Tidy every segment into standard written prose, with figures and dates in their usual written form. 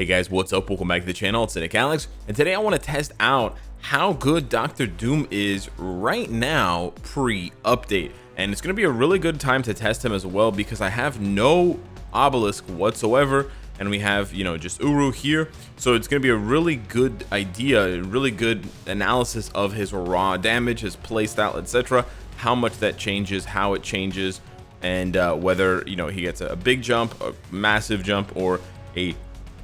Hey guys, what's up? Welcome back to the channel. It's Cynicalex, and today I want to test out how good Dr. Doom is right now pre-update. And it's going to be a really good time to test him as well because I have no obelisk whatsoever, and we have, just Uru here. So it's going to be a really good idea, a really good analysis of his raw damage, his playstyle, etc. How much that changes, how it changes, and whether, he gets a big jump, a massive jump, or a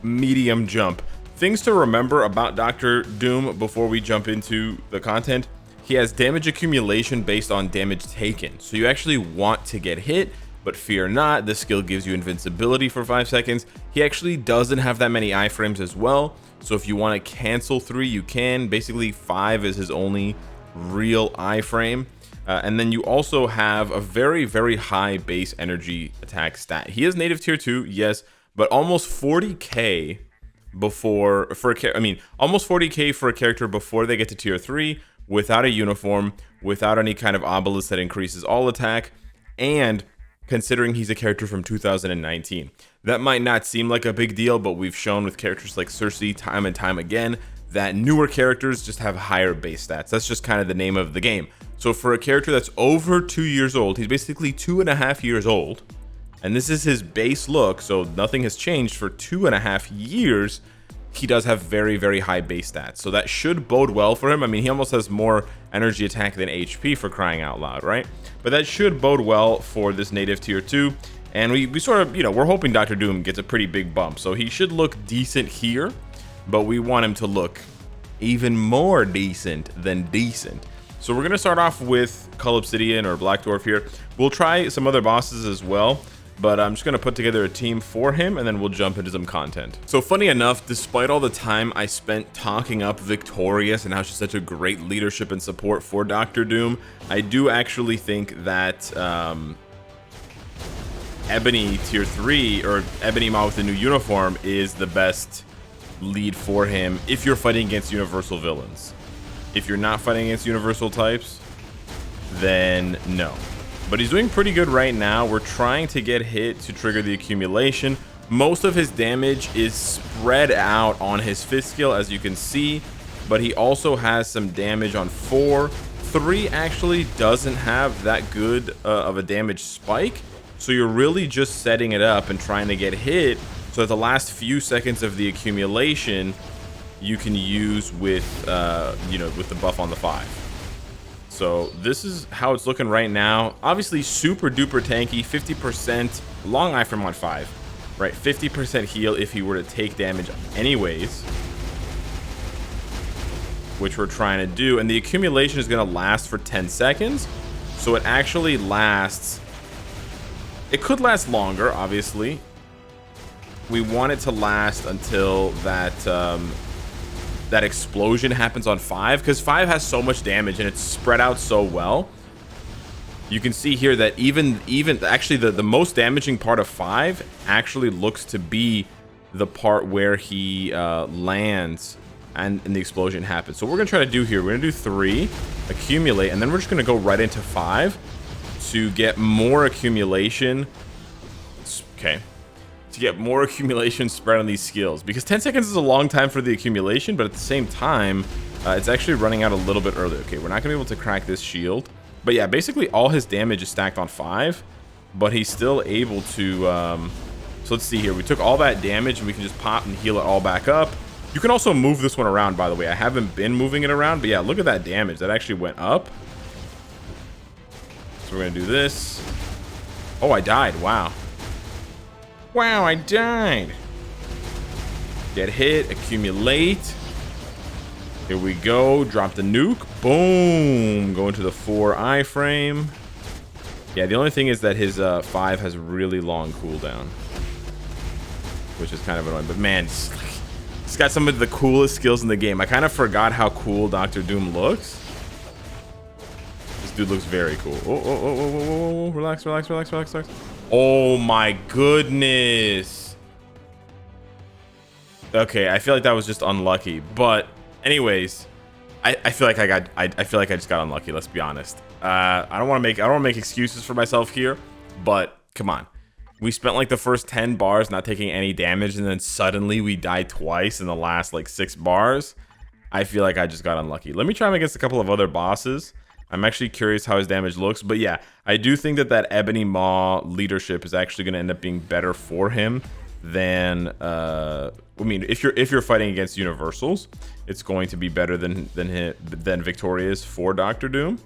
medium jump. Things to remember about Dr. Doom before we jump into the content: he has damage accumulation based on damage taken, so you actually want to get hit, but fear not, this skill gives you invincibility for 5 seconds. He actually doesn't have that many iframes as well, so if you want to cancel 3 you can. Basically 5 is his only real iframe. And then you also have a very high base energy attack stat. He is native tier 2, yes, but almost 40k almost 40k for a character before they get to tier 3, without a uniform, without any kind of obelisk that increases all attack, and considering he's a character from 2019. That might not seem like a big deal, but we've shown with characters like Cersei time and time again that newer characters just have higher base stats. That's just kind of the name of the game. So for a character that's over 2 years old, he's basically 2.5 years old, and this is his base look, so nothing has changed for 2.5 years. He does have very high base stats, so that should bode well for him. I mean, he almost has more energy attack than HP, for crying out loud, right? But that should bode well for this native tier 2, and we sort of, we're hoping Dr. Doom gets a pretty big bump, so he should look decent here, but we want him to look even more decent than decent. So we're gonna start off with Cull Obsidian or Black Dwarf here. We'll try some other bosses as well, but I'm just going to put together a team for him, and then we'll jump into some content. So funny enough, despite all the time I spent talking up Victorious and how she's such a great leadership and support for Dr. Doom, I do actually think that Ebony tier 3, or Ebony Ma with the new uniform, is the best lead for him if you're fighting against universal villains. If you're not fighting against universal types, then no. But he's doing pretty good right now. We're trying to get hit to trigger the accumulation. Most of his damage is spread out on his 5th skill, as you can see, but he also has some damage on 4. 3 actually doesn't have that good of a damage spike, so you're really just setting it up and trying to get hit so that the last few seconds of the accumulation you can use with with the buff on the 5. So this is how it's looking right now. Obviously super duper tanky, 50% long iframe on 5, right? 50% heal if he were to take damage anyways, which we're trying to do. And the accumulation is going to last for 10 seconds. So it actually lasts, it could last longer, obviously. We want it to last until that that explosion happens on 5, because 5 has so much damage and it's spread out so well. You can see here that even actually the most damaging part of 5 actually looks to be the part where he lands and the explosion happens. So what we're gonna try to do here, we're gonna do 3, accumulate, and then we're just gonna go right into 5 to get more accumulation. Okay, to get more accumulation spread on these skills, because 10 seconds is a long time for the accumulation, but at the same time it's actually running out a little bit early. Okay, we're not gonna be able to crack this shield, but yeah, basically all his damage is stacked on 5, but he's still able to so let's see here, we took all that damage and we can just pop and heal it all back up. You can also move this one around, by the way. I haven't been moving it around, but yeah, look at that damage that actually went up. So we're gonna do this. Oh, I died. Wow, I died. Get hit, accumulate. Here we go. Drop the nuke. Boom. Go into the 4 iframe. Yeah, the only thing is that his 5 has really long cooldown, which is kind of annoying. But man, he's got some of the coolest skills in the game. I kind of forgot how cool Dr. Doom looks. This dude looks very cool. Oh. Relax. Oh my goodness. Okay, I feel like that was just unlucky, but anyways, I feel like I feel like I just got unlucky, let's be honest. I don't want to make excuses for myself here, but come on. we spent like the first 10 bars not taking any damage, and then suddenly we died twice in the last like 6 bars. I feel like I just got unlucky. Let me try him against a couple of other bosses. I'm actually curious how his damage looks. But yeah, I do think that Ebony Maw leadership is actually going to end up being better for him than I mean, if you're fighting against universals, it's going to be better than Victoria's for Doctor Doom.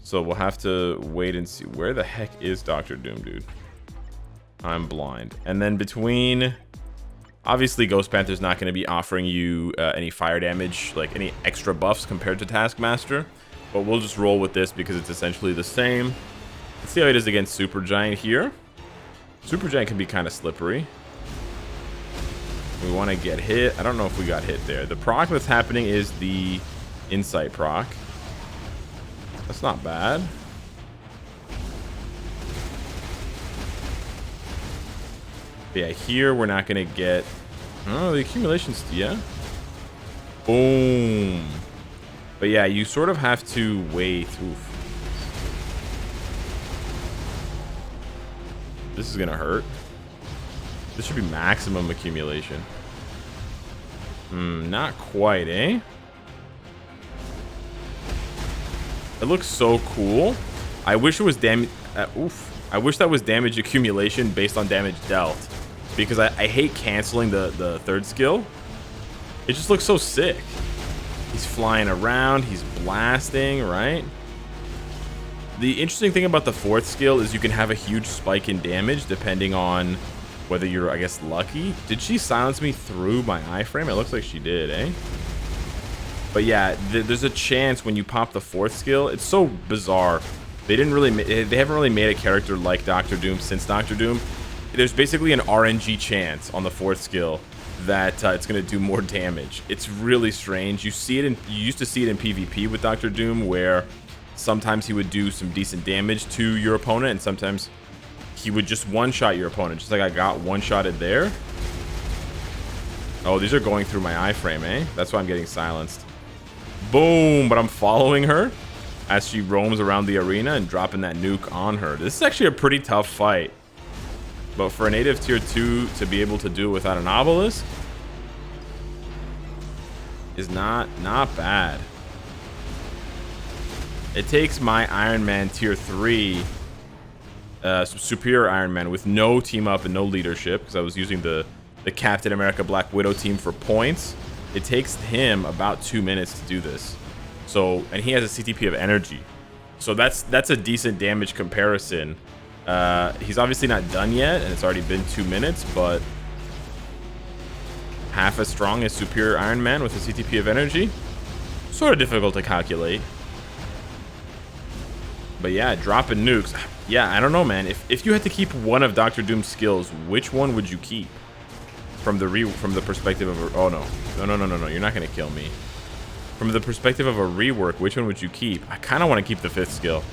So we'll have to wait and see. Where the heck is Doctor Doom, dude? I'm blind. And then between, obviously Ghost Panther's not going to be offering you any fire damage, like any extra buffs compared to Taskmaster, but we'll just roll with this because it's essentially the same. Let's see how it is against Supergiant here. Supergiant can be kind of slippery. We want to get hit. I don't know if we got hit there. The proc that's happening is the Insight proc. That's not bad. But yeah, here we're not going to get... Oh, the accumulations, yeah. Boom. But yeah, you sort of have to wait. Oof. This is going to hurt. This should be maximum accumulation. Not quite, eh? It looks so cool. I wish it was damage. I wish that was damage accumulation based on damage dealt, because I hate canceling the third skill. It just looks so sick. He's flying around. He's blasting, right? The interesting thing about the fourth skill is you can have a huge spike in damage depending on whether you're, I guess, lucky. Did she silence me through my iframe? It looks like she did, eh? But yeah, there's a chance when you pop the fourth skill. It's so bizarre. They haven't really made a character like Doctor Doom since Doctor Doom. There's basically an RNG chance on the fourth skill that it's going to do more damage. It's really strange. You used to see it in PvP with Doctor Doom, where sometimes he would do some decent damage to your opponent, and sometimes he would just one-shot your opponent, just like I got one-shotted there. Oh, these are going through my iframe, eh? That's why I'm getting silenced. Boom! But I'm following her as she roams around the arena and dropping that nuke on her. This is actually a pretty tough fight. But for a native tier 2 to be able to do it without an obelisk is not bad. It takes my Iron Man tier 3, superior Iron Man with no team up and no leadership, because I was using the Captain America Black Widow team for points. It takes him about 2 minutes to do this. So, and he has a CTP of energy. So that's a decent damage comparison. He's obviously not done yet, and it's already been 2 minutes, but half as strong as superior Iron Man with a CTP of energy. Sort of difficult to calculate. But yeah, dropping nukes. Yeah, I don't know, man. If you had to keep one of Doctor Doom's skills, which one would you keep? From the perspective of a, oh no, you're not gonna kill me. From the perspective of a rework, which one would you keep? I kind of want to keep the fifth skill.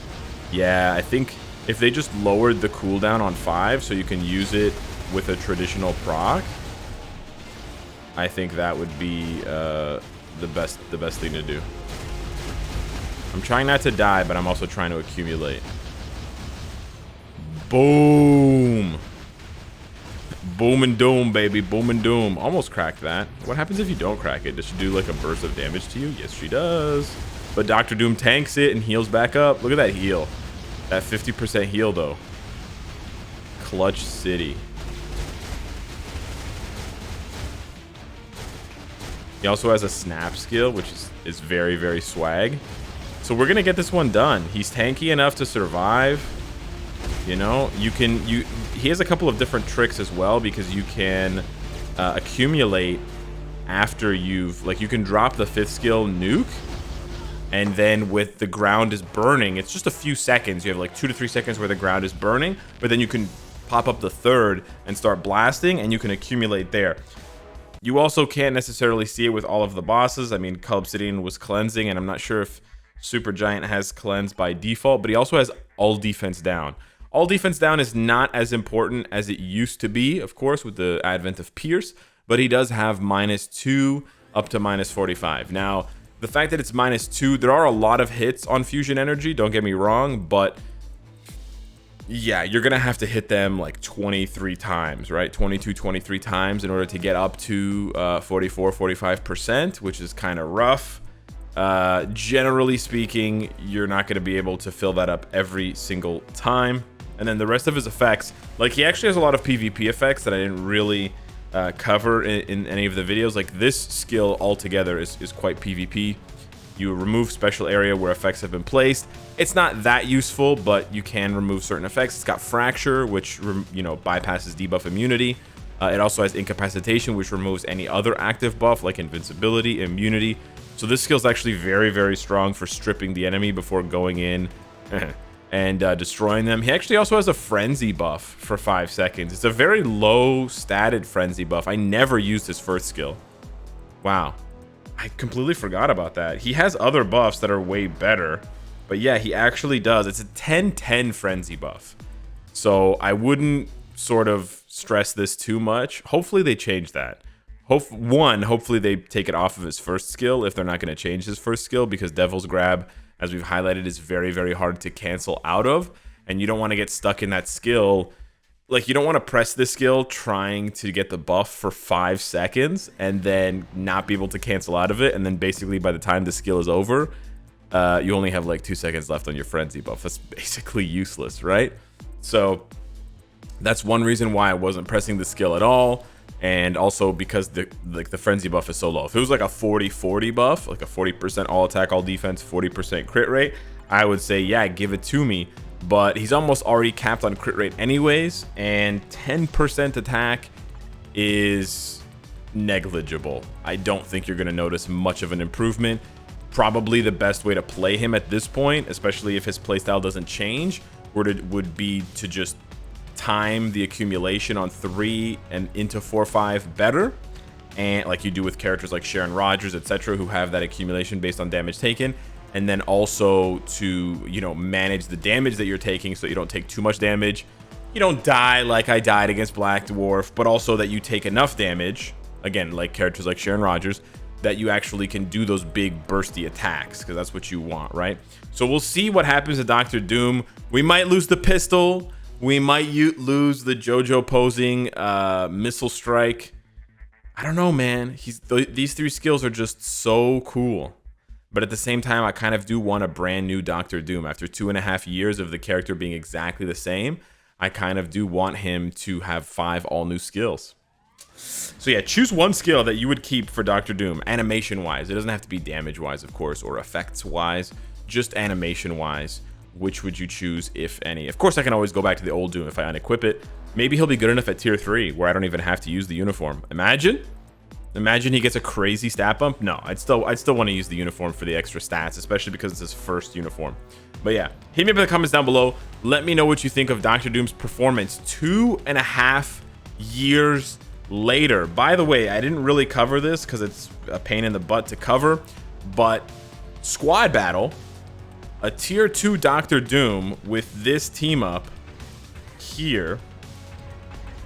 Yeah, I think if they just lowered the cooldown on 5 so you can use it with a traditional proc, I think that would be the best thing to do. I'm trying not to die, but I'm also trying to accumulate. Boom! Boom and doom, baby. Boom and doom. Almost cracked that. What happens if you don't crack it? Does she do like a burst of damage to you? Yes, she does. But Doctor Doom tanks it and heals back up. Look at that heal. That 50% heal, though. Clutch City. He also has a snap skill, which is very, very swag. So we're going to get this one done. He's tanky enough to survive. You know, he has a couple of different tricks as well, because you can accumulate after you can drop the 5th skill nuke, and then with the ground is burning, it's just a few seconds. You have like 2 to 3 seconds where the ground is burning, but then you can pop up the 3rd and start blasting, and you can accumulate there. You also can't necessarily see it with all of the bosses. I mean, Obsidian was cleansing, and I'm not sure if Supergiant has cleanse by default, but he also has all defense down. All defense down is not as important as it used to be, of course, with the advent of Pierce, but he does have -2 up to -45. Now, the fact that it's -2, there are a lot of hits on fusion energy, don't get me wrong, but yeah, you're gonna have to hit them like 23 times, right? 22, 23 times in order to get up to 44, 45%, which is kind of rough. Generally speaking, you're not going to be able to fill that up every single time. And then the rest of his effects, like he actually has a lot of PvP effects that I didn't really cover in any of the videos. Like this skill altogether is quite PvP. You remove special area where effects have been placed. It's not that useful, but you can remove certain effects. It's got Fracture, which bypasses debuff immunity. It also has Incapacitation, which removes any other active buff like Invincibility, Immunity. So this skill is actually very, very strong for stripping the enemy before going in and destroying them. He actually also has a Frenzy buff for 5 seconds. It's a very low statted Frenzy buff. I never used his first skill. Wow. I completely forgot about that. He has other buffs that are way better. But yeah, he actually does. It's a 10-10 Frenzy buff. So I wouldn't sort of stress this too much. Hopefully they change that. Hopefully they take it off of his first skill if they're not going to change his first skill, because Devil's Grab, as we've highlighted, is very, very hard to cancel out of. And you don't want to get stuck in that skill. Like, you don't want to press this skill trying to get the buff for 5 seconds and then not be able to cancel out of it. And then basically by the time the skill is over, you only have like 2 seconds left on your Frenzy buff. That's basically useless, right? So that's one reason why I wasn't pressing the skill at all. And also because the Frenzy buff is so low. If it was like a 40-40 buff, like a 40% all attack, all defense, 40% crit rate, I would say, yeah, give it to me. But he's almost already capped on crit rate anyways, and 10% attack is negligible. I don't think you're going to notice much of an improvement. Probably the best way to play him at this point, especially if his playstyle doesn't change, would be to just time the accumulation on 3 and into 4-5 better, and like you do with characters like Sharon Rogers, etc., who have that accumulation based on damage taken. And then also to, manage the damage that you're taking so you don't take too much damage. You don't die like I died against Black Dwarf, but also that you take enough damage, again, like characters like Sharon Rogers, that you actually can do those big bursty attacks, because that's what you want, right? So we'll see what happens to Dr. Doom. We might lose the pistol. We might lose the JoJo posing missile strike. I don't know, man. These 3 skills are just so cool. But at the same time, I kind of do want a brand new Dr. Doom. After 2.5 years of the character being exactly the same, I kind of do want him to have 5 all new skills. So yeah, choose one skill that you would keep for Dr. Doom, animation-wise. It doesn't have to be damage-wise, of course, or effects-wise, just animation-wise. Which would you choose, if any? Of course, I can always go back to the old Doom if I unequip it. Maybe he'll be good enough at tier 3, where I don't even have to use the uniform. Imagine he gets a crazy stat bump. No, I'd still want to use the uniform for the extra stats, especially because it's his first uniform. But yeah, hit me up in the comments down below. Let me know what you think of Dr. Doom's performance 2.5 years later. By the way, I didn't really cover this because it's a pain in the butt to cover, but squad battle, a tier 2 Dr. Doom with this team up here,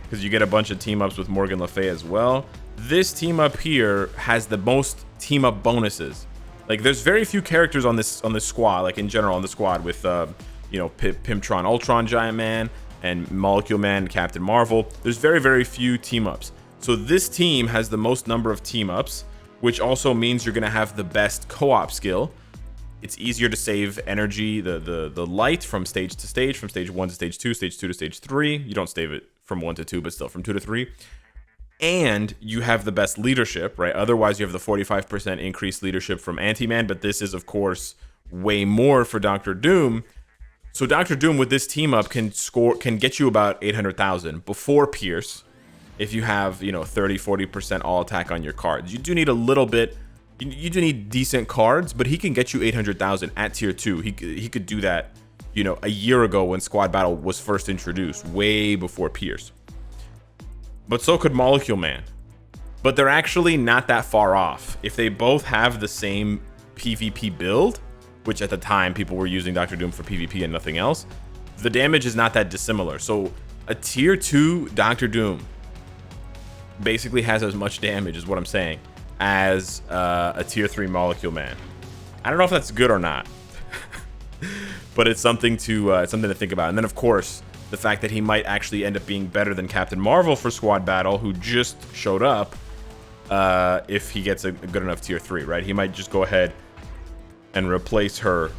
because you get a bunch of team ups with Morgan Le Fay as well. This team up here has the most team up bonuses. Like, there's very few characters on this squad, like in general on the squad, with Pimtron, Ultron, Giant Man, and Molecule Man, and Captain Marvel. There's very, very few team ups. So this team has the most number of team ups, which also means you're gonna have the best co-op skill. It's easier to save energy, the light, from stage to stage, from stage 1 to stage 2, stage 2 to stage 3. You don't save it from 1 to 2, but still from 2 to 3. And you have the best leadership, right? Otherwise, you have the 45% increased leadership from Anti-Man, but this is, of course, way more for Dr. Doom. So Dr. Doom with this team up can get you about 800,000 before Pierce, if you have 30-40% all attack on your cards. You do need a little bit. You do need decent cards, but he can get you 800,000 at tier 2. He could do that, a year ago when Squad Battle was first introduced, way before Pierce. But so could Molecule Man. But they're actually not that far off. If they both have the same PvP build, which at the time people were using Dr. Doom for PvP and nothing else, the damage is not that dissimilar. So a tier 2 Dr. Doom basically has as much damage, is what I'm saying, as a tier 3 Molecule Man. I don't know if that's good or not, but it's something to think about. And then, of course, the fact that he might actually end up being better than Captain Marvel for Squad Battle, who just showed up, if he gets a good enough tier 3, right? He might just go ahead and replace her.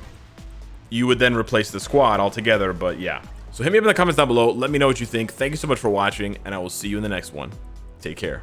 You would then replace the squad altogether, but yeah. So hit me up in the comments down below. Let me know what you think. Thank you so much for watching, and I will see you in the next one. Take care.